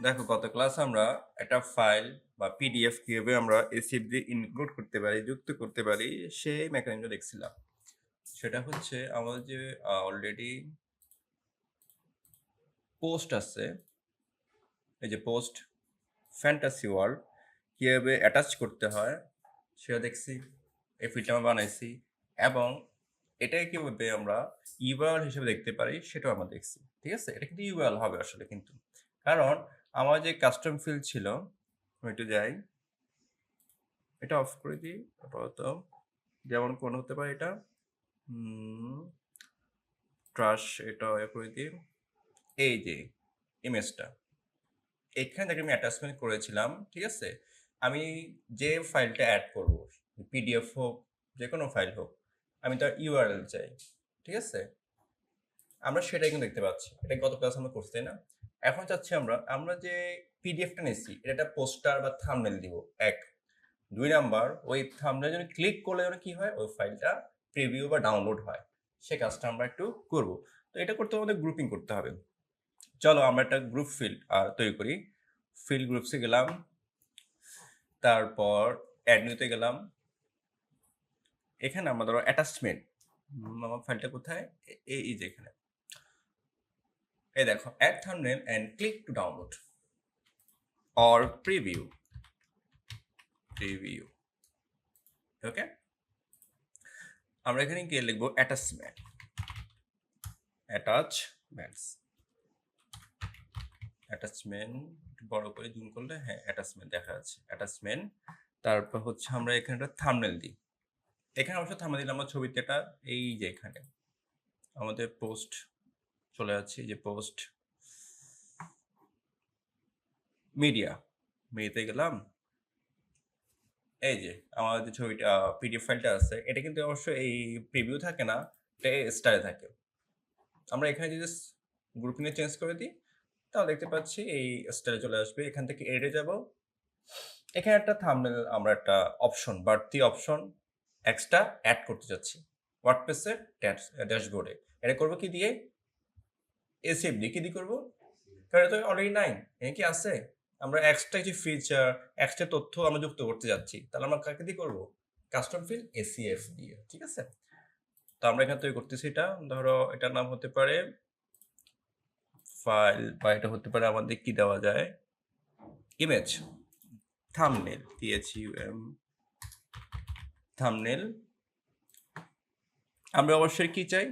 দেখো গত ক্লাস আমরা একটা ফাইল বা পিডিএফ কিভাবে আমরা এসিএফ দিয়ে ইনক্লুড করতে পারি যুক্ত করতে পারি সেই মেকানিজমটা দেখছিলাম। সেটা হচ্ছে আমাদের যে অলরেডি পোস্ট আছে, এই যে পোস্ট ফ্যান্টাসি ওয়ার্ল্ড কিভাবে অ্যাটাচ করতে হয় সেটা দেখছি, এই ফিল্ডটা আমরা বানাইছি এবং এটাই কিভাবে আমরা ইউআরএল হিসেবে দেখতে পারি সেটাও আমরা দেখছি। ঠিক আছে, এটা কিন্তু ইউআরএল হবে আসলে, কিন্তু কারণ আমার যে কাস্টম ফিল্ড ছিল, আমি একটু যাই, এটা অফ করে দিই আপাতত। যেমন কোন হতে পারে এটা, ট্রাশ, এটা এ করে দিই। এই যে ইমেজটা এখানে থেকে আমি অ্যাটাচমেন্ট করেছিলাম, ঠিক আছে। আমি যে ফাইলটা অ্যাড করব, পিডিএফ হোক, যে কোনো ফাইল হোক, আমি তার ইউআরএল চাই, ঠিক আছে। আমরা সেটাই কিন্তু দেখতে পাচ্ছি, এটা গত ক্লাস আমরা করছি, তাই না? এখন চাচ্ছি আমরা আমরা যে পিডিএফটা নিচ্ছি এটা একটা পোস্টার বা থাম্বনেল দিব, এক। দুই নাম্বার, ওই থাম্বনেল যেন ক্লিক করলে যেন কি হয়, ওই ফাইলটা প্রিভিউ বা ডাউনলোড হয়, সে কাজটা আমরা একটু করব। তো এটা করতে আমাদের গ্রুপিং করতে হবে। চলো আমরা একটা গ্রুপ ফিল্ড তৈরি করি। ফিল্ড গ্রুপসে গেলাম, তারপর অ্যাড নিউতে গেলাম। এখানে আমরা ধরো অ্যাটাচমেন্ট, আমার ফাইলটা কোথায়, এই যে এখানে, এই দেখো add thumbnail and click to download or preview, preview. Okay, আমরা এখানে গিয়ে লিখবো অ্যাটাচমেন্ট, অ্যাটাচমেন্টস, অ্যাটাচমেন্ট বড় করে জুম করলে হ্যাঁ অ্যাটাচমেন্ট দেখা যাচ্ছে, অ্যাটাচমেন্ট। তারপর হচ্ছে আমরা এখানে একটা থাম্বনেল দিই, এখানে অবশ্য থাম্বনেল দিলাম আমরা ছবিতে, এটা এই যে এখানে আমাদের পোস্ট চলে যাচ্ছে, যে পোস্ট মিডিয়া, মিডিয়াতে গেলাম। এই যে আমাদের যে ছবিটা পিডিএফ ফাইলটা আছে, এটা কিন্তু অবশ্য এই প্রিভিউ থাকে না, এটা স্টারে থাকে। আমরা এখানে যদি গ্রুপিংয়ে চেঞ্জ করে দিই তাহলে দেখতে পাচ্ছি এই স্টারে চলে আসবে। এখান থেকে এডে যাব, এখানে একটা থাম্বনেল, আমরা একটা অপশন, বাড়তি অপশন এক্সট্রা অ্যাড করতে যাচ্ছি ওয়ার্ডপ্রেসের ড্যাশবোর্ডে। এটা করবো কি দিয়ে, এসিএফ দিয়ে। কি দিয়ে করবো, কারণ এটা তো অলরেডি নাই, এখানে কি আছে, আমরা এক্সট্রা কিছু ফিচার, এক্সট্রা তথ্য আমরা যুক্ত করতে যাচ্ছি, তাহলে আমরা কাকে দিয়ে করবো, কাস্টম ফিল্ড এসিএফ দিয়ে, ঠিক আছে। তো আমরা এখানে তৈরি করতেছি, এটা ধরো এটার নাম হতে পারে ফাইল, বা এটা হতে পারে আমাদের কি দেওয়া যায়, ইমেজ, থাম্বনেল, THUM, থাম্বনেল। আমরা অবশ্যই কি চাই,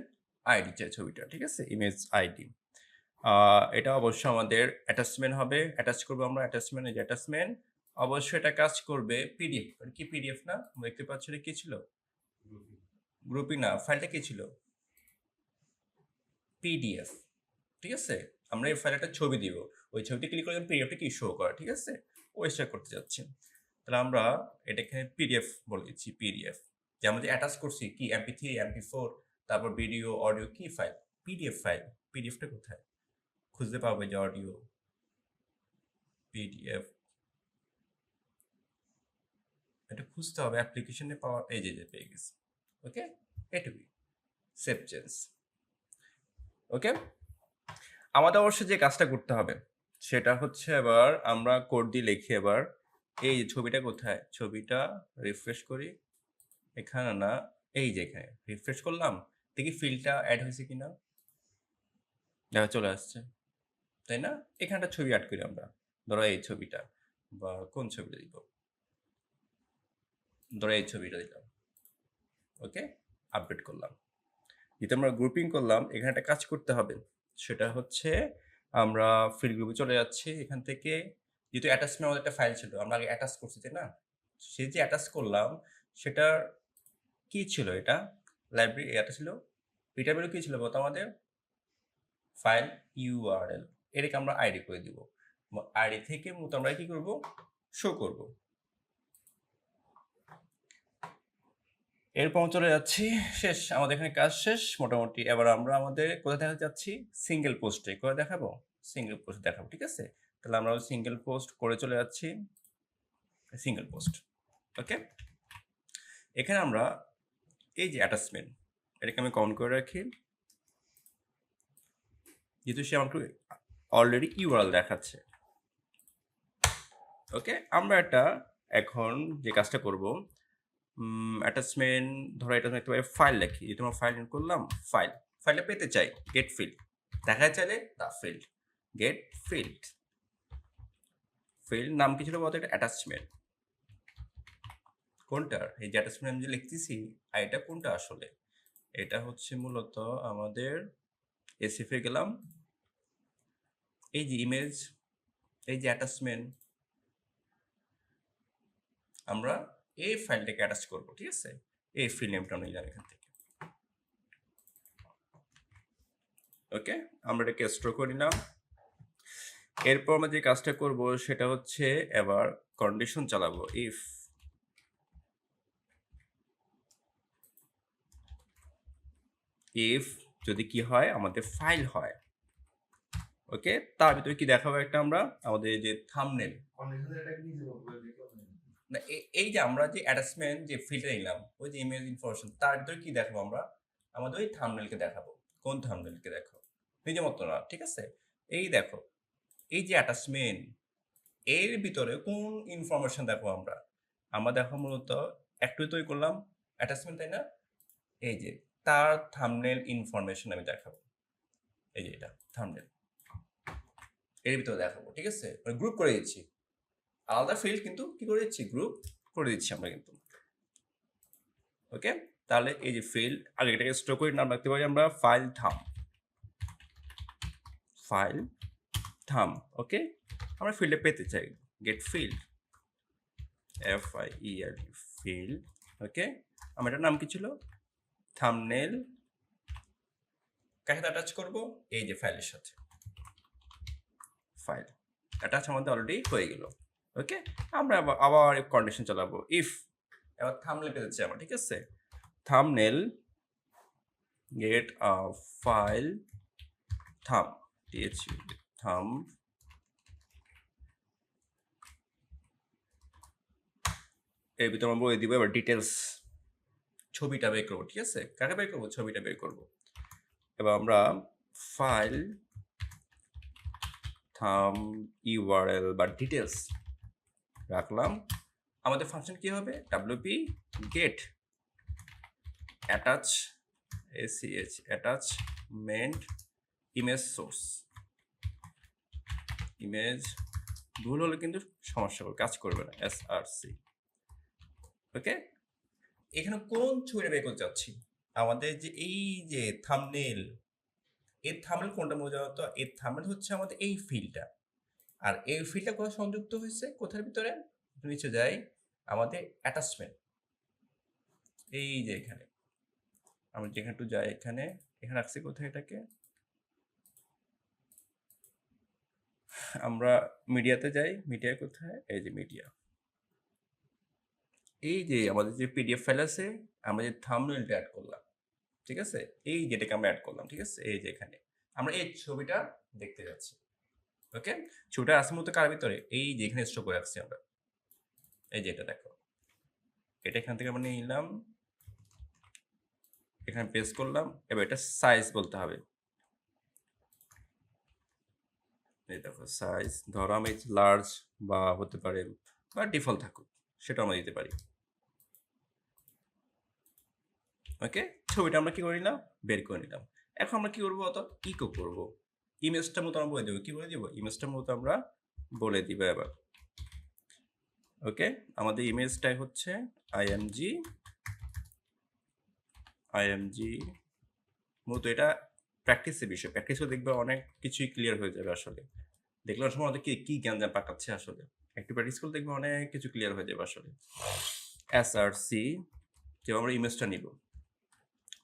আইডি চাই ছবিটা, ঠিক আছে, ইমেজ আইডি। এটা অবশ্যই আমাদের অ্যাটাচমেন্ট হবে, অ্যাটাচ করবো আমরা, অ্যাটাচমেন্ট, এই যে অ্যাটাচমেন্ট। অবশ্যই এটা কাজ করবে পিডিএফ, কি পিডিএফ না, দেখতে পাচ্ছ এটা কি ছিল, গ্রুপই না, ফাইলটা কি ছিল, পিডিএফ, ঠিক আছে। আমরা এই ফাইলে একটা ছবি দিব, ওই ছবিটি ক্লিক করে পিডিএফটা কি শো করা, ঠিক আছে, ওই শেয়ার করতে যাচ্ছি। তাহলে আমরা এটা এখানে পিডিএফ বলে দিচ্ছি, পিডিএফ। যে আমরা যে অ্যাটাচ করছি কি MP3, MP4, তারপর ভিডিও, অডিও, কি ফাইল, পিডিএফ ফাইল। পিডিএফটা কোথায় খুঁজতে পাবো, যে অডিও, পিডিএফ, এটা খুঁজতে হবে অ্যাপ্লিকেশনে পাওয়ার, এই যে পেয়ে গেছি। ওকে, এটুকুই, সেভ চেঞ্জ। ওকে, আমাদের অবশ্যই যে কাজটা করতে হবে সেটা হচ্ছে, এবার আমরা কোড দিয়ে লিখি। এবার এই যে ছবিটা কোথায়, ছবিটা রিফ্রেশ করি, এখানে না, এই যে এখানে রিফ্রেশ করলাম, দেখি ফিল্ডটা অ্যাড হয়েছে কিনা, দেখা চলে আসছে, তাই না। এখানটা ছবি অ্যাড করি আমরা, ধরো এই ছবিটা, বা কোন ছবিটা দিব, ধরো এই ছবিটা দিলাম। ওকে, আপডেট করলাম। যেহেতু আমরা গ্রুপিং করলাম, এখানে একটা কাজ করতে হবে, সেটা হচ্ছে আমরা ফিল্ড গ্রুপে চলে যাচ্ছি। এখান থেকে যেহেতু অ্যাটাচমেন্ট আমাদের একটা ফাইল ছিল, আমরা আগে অ্যাটাচ করছি, তাই না। সে যে অ্যাটাচ করলাম সেটার কি ছিল, এটা লাইব্রেরি, এটা ছিল, এটা বেরো কি ছিল বলতো, আমাদের ফাইল ইউআরএল, এটাকে আমরা আইডি করে দিব। আইডি থেকে মূলত আমরা কি করব, শো করব। এরপর চলে যাচ্ছি, শেষ আমাদের এখানে কাজ শেষ মোটামুটি। এবার আমরা আমাদের কোথায় দেখা যাচ্ছি, সিঙ্গেল পোস্টে করে দেখাবো, সিঙ্গেল পোস্ট দেখাবো, ঠিক আছে। তাহলে আমরা সিঙ্গেল পোস্ট করে চলে যাচ্ছি, সিঙ্গেল পোস্ট। ওকে, এখানে আমরা এই যে অ্যাটাচমেন্ট, এটাকে আমি কমেন্ট করে রাখি, যেহেতু সে আমাকে অলরেডি ইউআরএল দেখাচ্ছে, ওকে? আমরা এখন যে কাজটা করব, অ্যাটাচমেন্ট ধরো এটা আমি একটা ফাইল লিখি। যেহেতু আমরা ফাইল করলাম, ফাইলটা পেতে চাই, গেট ফিল্ড। দেখাতে চাইলে the field, get field. Field নাম কি ছিল বলতো? এটা অ্যাটাচমেন্ট। কোনটার? এই যে অ্যাটাচমেন্ট আমি যে লিখতেছি, আর এটা কোনটা আসলে? এটা হচ্ছে মূলত আমাদের এসএফ এ গেলাম। এই যে ইমেজ, এই যে অ্যাটাচমেন্ট, আমরা এই ফাইলটাকে অ্যাটাচ করব, ঠিক আছে? এই ফিল্ড নেমটা নিলাম এখান থেকে। ওকে, আমরা এটাকে স্টোর করে নিলাম। এরপর আমরা যে কাজটা করব সেটা হচ্ছে এবার কন্ডিশন চালাবো। ইফ যদি কি হয়, আমাদের ফাইল হয়, ওকে, তার ভিতরে কি দেখাবো একটা আমরা আমাদের যে থাম্বনেল, না এই যে আমরা যে অ্যাটাচমেন্ট যে ফিল্ডটা নিলাম, ওই যে ইমেজ ইনফরমেশন, তার ভিতরে কি দেখাবো আমরা? আমাদের ওই থাম্বনেলকে দেখাবো। কোন থাম্বনেলকে দেখাবো? নিজের মতো না, ঠিক আছে? এই দেখো, এই যে অ্যাটাচমেন্ট, এর ভিতরে কোন ইনফরমেশন দেখো আমরা দেখো মূলত একটু তৈরি করলাম অ্যাটাচমেন্ট, তাই না? এই যে তার থাম্বনেল ইনফরমেশন আমি দেখাবো। এই যে এটা থাম্বনেল, এর ভিতরে দেখাবো, ঠিক আছে? গ্রুপ করে দিচ্ছি, আলাদা ফিল্ড কিন্তু কি করে দিচ্ছি, গ্রুপ করে দিচ্ছি আমরা কিন্তু। ওকে, তাহলে এই যে ফিল্ড, আগে এটাকে স্টোর করে নাম রাখতে পারি আমরা ফাইল থাম। ওকে, আমরা ফিল্ডে পেতে চাই গেট ফিল্ড, FILD ফিল্ড। ওকে, আমার এটার নাম কি ছিল? থাম্বনেল। কাকে অ্যাটাচ করব? এই যে ফাইলের সাথে। ফাইল অ্যাটাচ আমাদের অলরেডি হয়ে গেল। ওকে, আমরা আবার কন্ডিশন চালাবো। ইফ এবার থাম্বনেল পেতে চাই আমরা, ঠিক আছে? থাম্বনেল গেট ফাইল থাম, থাম। এর ভিতরে আমরা বলে দিব এবার ডিটেলস, ছবিটা বের করবো, ঠিক আছে? কাকে বের করবো? ছবিটা বের করবো। এবার আমরা ফাইল থাম ইউআরএল বা ডিটেলস রাখলাম। আমাদের ফাংশন কি হবে? WP get attach attachment image source. Image ভুল হলে কিন্তু সমস্যা হবে, কাজ করবে না। SRC। ওকে, এখানে কোন ছবিটা বের করতে চাচ্ছি? আমাদের যে এই যে থাম্বনেল, এর থাম্বনেল কোনটা বোঝাতো? এর থাম্বনেল হচ্ছে আমাদের এই ফিল্ডটা। আর এই ফিল্ডটা কোথায় সংযুক্ত হয়েছে? কোথার ভিতরে? নিচে যাই, আমাদের অ্যাটাচমেন্ট, এই যে এখানে। আমরা যেখানে একটু যাই, এখানে রাখছি কোথায় এটাকে? আমরা মিডিয়াতে যাই। মিডিয়া কোথায়? এই যে মিডিয়া। এই যে আমাদের যে পিডিএফ ফাইল আছে, আমরা যে থাম্বনেলটা অ্যাড করলাম, ঠিক আছে? এই যেটাকে আমরা অ্যাড করলাম, ঠিক আছে? এই যে এখানে আমরা এই ছবিটা দেখতে যাচ্ছি। ওকে, ছবিটা আছে মতো কার ভিতরে? এই যে এখানে স্টোর করে রাখছি আমরা। এই যে এটা দেখো, এটা এখান থেকে আমরা নিয়ে নিলাম, এখানে পেস্ট করলাম। এবার এটা সাইজ বলতে হবে। এই দেখো সাইজ, ধরো আমি লার্জ বা হতে পারে বা ডিফল্ট থাকুক, সেটা আমরা দিতে পারি। ওকে, ছবিটা আমরা কি করে নিলাম? বের করে নিলাম। এখন আমরা কি করবো? অত ইকো করবো, ইমেজটার মতো আমরা বলে দেবো। কি বলে দিব? ইমেজটার মতো আমরা বলে দিব এবার। ওকে, আমাদের ইমেজটাই হচ্ছে আইএমজি। মূলত এটা প্র্যাকটিসের বিষয়, প্র্যাকটিস করে দেখবে অনেক কিছুই ক্লিয়ার হয়ে যাবে। আসলে দেখলে অনেক সময় আমাদের কি জ্ঞান পাকাচ্ছে, আসলে একটু প্র্যাকটিস করলে দেখবে অনেক কিছু ক্লিয়ার হয়ে যাবে আসলে। SRC, যে আমরা ইমেজটা নিব,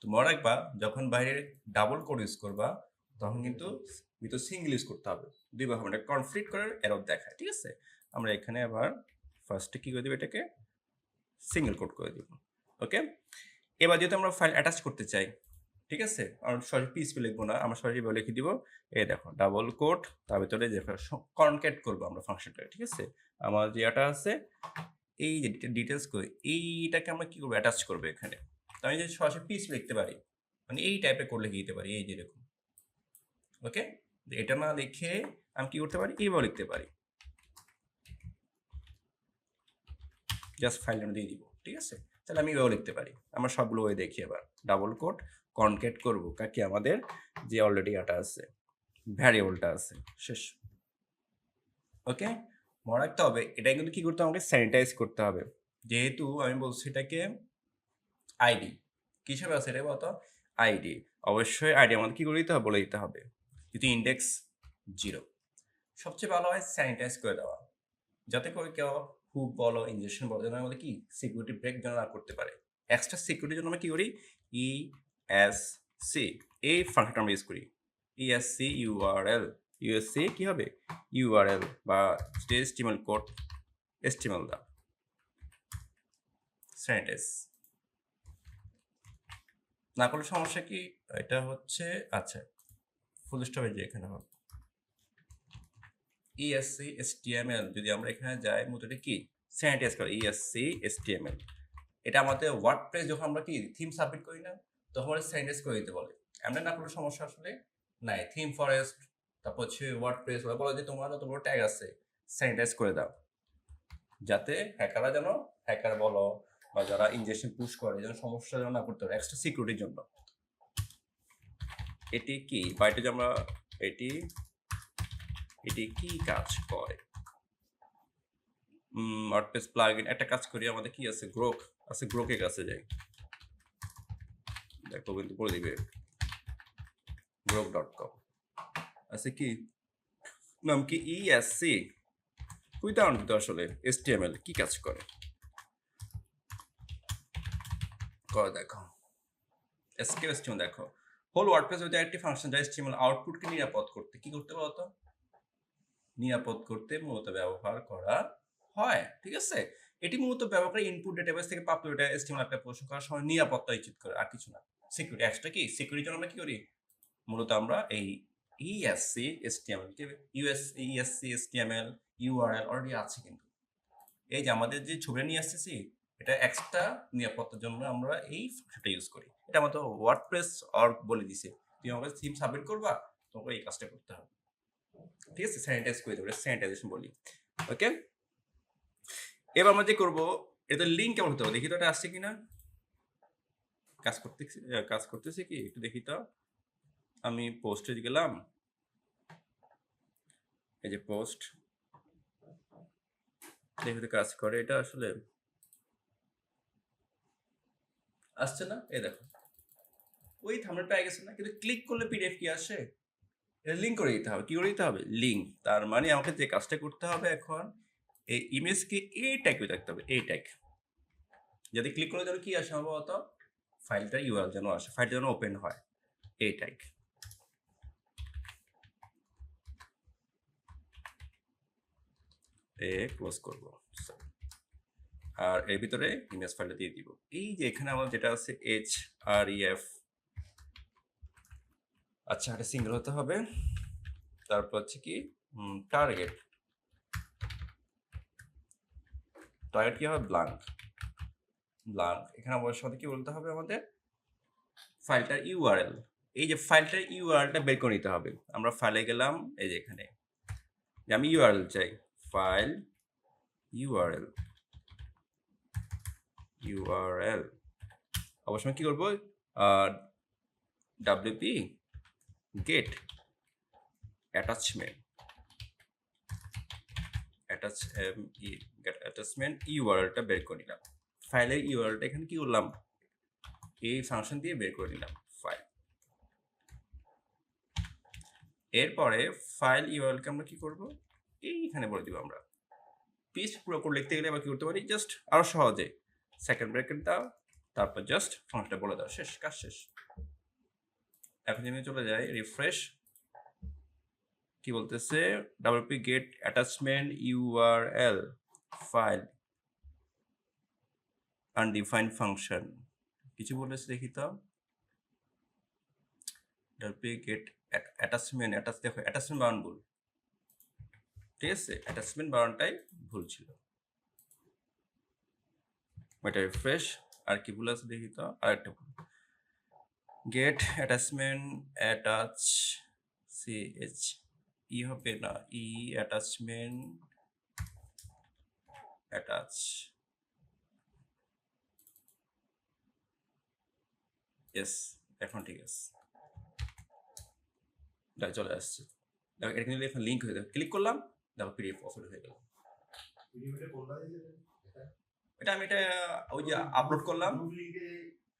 তো মনে রাখবা যখন বাইরে ডাবল কোড ইউজ করবা তখন কিন্তু ভিতর সিঙ্গেল ইউজ করতে হবে। দুইবার হবে না, কনফ্লিক্ট করার এরর দেখায়, ঠিক আছে? আমরা এখানে আবার ফার্স্টে কি করে দেবো? এটাকে সিঙ্গেল কোড করে দিব। ওকে, এবার যেহেতু আমরা ফাইল অ্যাটাচ করতে চাই, ঠিক আছে, আমরা সরাসরি পিএইচপি লিখবো না, আমরা সরাসরি লিখে দিব এই দেখো ডাবল কোড, তার ভিতরে যে কনক্যাট করবো আমরা ফাংশনটা, ঠিক আছে? আমার যে এটা আছে, এই যে ডিটেলস করে এইটাকে আমরা কি করবো? অ্যাটাচ করবো এখানে। তো আমি যে সরাসরি পিএইচপি লিখতে পারি, মানে এই টাইপের কোড লিখে দিতে পারি, এই যে দেখুন। ওকে, এটা না লিখে আমি কি করতে পারি? এইভাবে লিখতে পারি। জাস্ট ফাইল নেম দিয়ে দিব, ঠিক আছে? তাহলে আমি এভাবে লিখতে পারি। আমরা সবগুলো ওয়ে দেখি এবার। ডাবল কোট কনক্যাট করব কাকে, আমাদের যে অলরেডি এটা আছে, ভ্যারিয়েবলটা আছে, শেষ। ওকে, মনে রাখতে হবে এটা কিন্তু কি করতে হবে, আমাকে স্যানিটাইজ করতে হবে। যেহেতু আমি বলছি এটাকে আইডি, কি হিসাবে আছে এটা বলতো, আইডি। অবশ্যই আইডি আমাদের কি করে দিতে হবে, বলে দিতে হবে। যদি ইন্ডেক্স 0, সবচেয়ে ভালো হয় স্যানিটাইজ করে দেওয়া, যাতে করে কেউ হুক বলো ইনজেকশন বলো যেন আমাদের কি সিকিউরিটি ব্রেক যেন না করতে পারে। এক্সট্রা সিকিউরিটির জন্য আমরা কি করি, ইএসসি, এই ফাংশনটা আমরা ইউজ করি। ইএসসি ইউআরএল, ইউএসসি কি হবে, ইউআরএল বা HTML কোড, HTML দা স্যানিটাইজ না করলে সমস্যা কি, এটা হচ্ছে আচ্ছা ফুল স্টপে যে এখানে হবে ইএসসি HTML, যদি আমরা এখানে যাই মূলত কি স্যানিটাইজ করে ইএসসি HTML। এটা আমাদের ওয়ার্ডপ্রেস যখন আমরা কি থিম সাবমিট করি না, তখন আমরা স্যানিটাইজ করে দিতে বলে। এমনি না কোনো সমস্যা আসলে নাই। থিম ফরেস্ট, তারপর হচ্ছে ওয়ার্ডপ্রেস, ওরা বলে যে তোমার যত বড় ট্যাগ আছে স্যানিটাইজ করে দাও, যাতে হ্যাকাররা যেন, হ্যাকার বলো বা যারা ইনজেকশন পুশ করে যেন সমস্যা যেন না করতে পারে, এক্সট্রা সিকিউরিটির জন্য। এটি কি বা এটা যে আমরা এটি এটি কি কাজ করে, ওয়ার্ডপ্রেস প্লাগইন একটা কাজ করি, আমাদের কি আছে গ্রোক আছে, গ্রোকের কাছে যাই, দেখো কিন্তু বলে দিবে grok.com আছে কি নাম কি ইএসসি, খুবই দারুণ কিন্তু আসলে HTML কি কাজ করে দেখো এসকেপ HTML দেখো, হোল ওয়ার্ডপ্রেস উইথ একটি ফাংশন যা HTML আউটপুটকে নিরাপদ করতে কি করতে বলতো, নিরাপদ করতে মূলত ব্যবহার করা হয়, ঠিক আছে? এটি মূলত ব্যবহার করে ইনপুট ডেটাবেস থেকে প্রাপ্ত ডেটা HTML অ্যাপ্লাই প্রদর্শন করার সময় নিরাপত্তা নিশ্চিত করে, আর কিছু না। সিকিউরিটি এক্সট্রা কি সিকিউরিটির জন্য আমরা কি করি, মূলত আমরা এই ইএসসি HTML কে ইএসসি HTML ইউআরএল অলরেডি আছে কিন্তু, এই যে আমাদের যে ছবিটা নিয়ে আসতেছি এটা এক্সট্রা নিরাপত্তার জন্য আমরা এই ফাংশনটা ইউজ করি। এটা আমাদের ওয়ার্ডপ্রেস অর্গ বলে দিছে, তুমি আমাকে থিম সাবমিট করবা, তোমাকে এই কাজটা করতে হবে, ঠিক আছে? স্যানিটাইজ করে দেবো, স্যানিটাইজেশন বলি। ওকে, এবার আমরা যে করবো, এটা লিঙ্ক কেমন হতে হবে দেখি তো, এটা আসছে কিনা, কাজ করতেছে কি একটু দেখি তো। আমি পোস্টে গেলাম, এই যে পোস্ট, দেখি তো কাজ করে এটা আসলে, আসছে না, এই দেখো ওই থাম্বনেল পেয়ে গেছে না, কিন্তু ক্লিক করলে পিডিএফ কি আসে, এটা লিঙ্ক করে দিতে হবে, কি করে দিতে হবে, লিঙ্ক। তার মানে আমাকে যে কাজটা করতে হবে এখন, এই ইমেজকে এই ট্যাগে রাখতে হবে, এই ট্যাগ, যদি ক্লিক করে যেন কি আসে সম্ভবত ফাইলটা ইউআরএল যেন আসে, ফাইলটা যেন ওপেন হয়, এই ট্যাগ। ক্লোজ করব, আর এর ভিতরে ইমেজ ফাইলটা দিয়ে দিব। এই যে এখানে আমার যেটা আছে HREF, আচ্ছা এটা সিঙ্গেল হতে হবে। তারপর হচ্ছে কি টার্গেট, টার্গেট কি হবে, ব্লাঙ্ক, এখানে অবশ্যই সাথে কি বলতে হবে আমাদের, ফাইলটার ইউআরএল, এই যে ফাইলটার ইউআরএলটা বের করে নিতে হবে। আমরা ফাইলে গেলাম, এই যে এখানে যে আমি ইউআরএল চাই, ফাইল ইউআরএল, অবশ্যই কি করবো, wp get অ্যাটাচমেন্ট ইউআরএলটা বের করে নিলাম, ফাইলের ইউআরএলটা এখানে কি করলাম, এই ফাংশন দিয়ে বের করে নিলাম ফাইল। এরপরে ফাইল ইউআরএলকে আমরা কি করব, এইখানে বলে দিব আমরা। পিস পুরো কোড লিখতে গেলে আবার কি করতে পারি, জাস্ট আরো সহজে সেকেন্ড ব্র্যাকেট দাও, তারপর জাস্ট ফাংশনটা বলে দাও, শেষ, কাজ শেষ। এখন যদি চলে যাই রিফ্রেশ, কি বলতেছে, wp get attachment url file undefined function, কিছু বলেছে দেখি তো, wp get attachment, দেখো অ্যাটাচমেন্ট বানান ভুল, ঠিক আছে? অ্যাটাচমেন্ট বানানটাই ভুল ছিল, এটা রিফ্রেশ। আর কি ভুল আছে দেখি তো, আরেকটা ভুল, গেট অ্যাটাচমেন্ট অ্যাটাচ ch ই হবে না, ই অ্যাটাচমেন্ট অ্যাটাচ ইয়েস, এখন ঠিক আছে। দেখো চলে আসছে। দেখো এটা কিন্তু এখন লিঙ্ক হয়ে যাবে। ক্লিক করলাম, দেখো পিডিএফ ওপেন হয়ে গেল। এটা আমি এটা ওই যে আপলোড করলাম,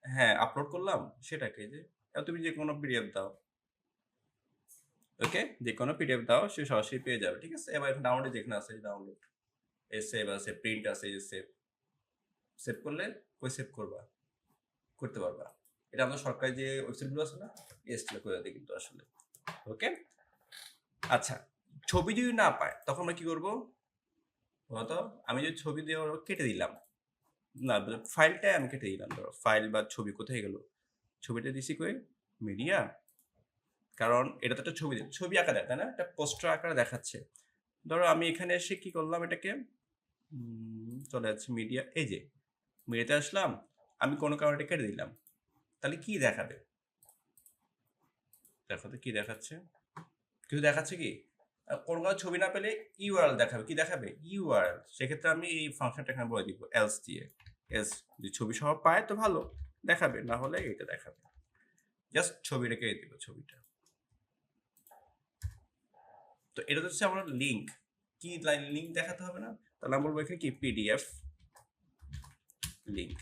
হ্যাঁ আপলোড করলাম সেটাকে যে তুমি যে কোনো পিডিএফ দাও, ওকে যে কোনো পিডিএফ দাও সে সরাসরি পেয়ে যাবে, ঠিক আছে। এবার ডাউনলোড যেখানে আছে ডাউনলোড, এই সেভ আছে, প্রিন্ট আছে, এই যে সেভ, সেভ করলে কই সেভ করবা, করতে পারবা। এটা আমাদের সরকারি যে ওয়েবসাইটগুলো আছে না, এসগুলো করে দেয় কিন্তু আসলে, ওকে। আচ্ছা, ছবি যদি না পায় তখন আমরা কি করবো বলতো? আমি যদি ছবি দিয়ে কেটে দিলাম, না ফাইলটাই আমি কেটে দিলাম, ধরো ফাইল বা ছবি কোথায় গেল, ছবিটা দিছি কই মিডিয়া, কারণ এটা তো একটা ছবি, ছবি আঁকা দেয় তাই না, একটা পোস্টার আকারে দেখাচ্ছে। ধরো আমি এখানে এসে কি করলাম, এটাকে চলে যাচ্ছে মিডিয়া, এই যে মিডিয়াতে আসলাম, আমি কোনো কারণে এটা কেটে দিলাম, তাহলে কি দেখাবে? দেখো তো কি দেখাচ্ছে, কিছু দেখাচ্ছে কি? কোনো কোনো ছবি না পেলে ইউআরএল দেখাবে, কি দেখাবে? ইউআরএল। সেক্ষেত্রে আমি এই ফাংশনটা এখানে বলে দিব এলস দিয়ে, এলস যদি ছবি সহ পায় তো ভালো দেখাবে, না হলে এটা দেখাবে। জাস্ট ছবি রেখে দিব ছবিটা। তো এটা হচ্ছে আমার লিঙ্ক, কি লিঙ্ক দেখাতে হবে না, তাহলে আমরা বলবো এখানে কি পিডিএফ লিঙ্ক।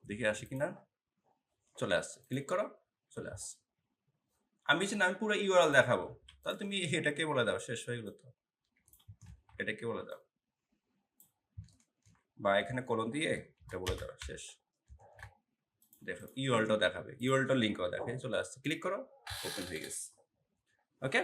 দেখে আসে কিনা, চলে আসছে, ক্লিক করো, চলে আসছে। আমি না আমি পুরো ইউআরএল দেখাবো, তাহলে তুমি এটাকে বলে দাও, শেষ হয়ে গেল তো, এটাকে বলে দাও, বা এখানে কোলন দিয়ে এটা বলে দাও, শেষ। দেখো ইউআরএলটাও দেখাবে, ইউআরএলটাও লিঙ্কও দেখে, চলে আসছে, ক্লিক করো, ওপেন হয়ে গেছে, ওকে।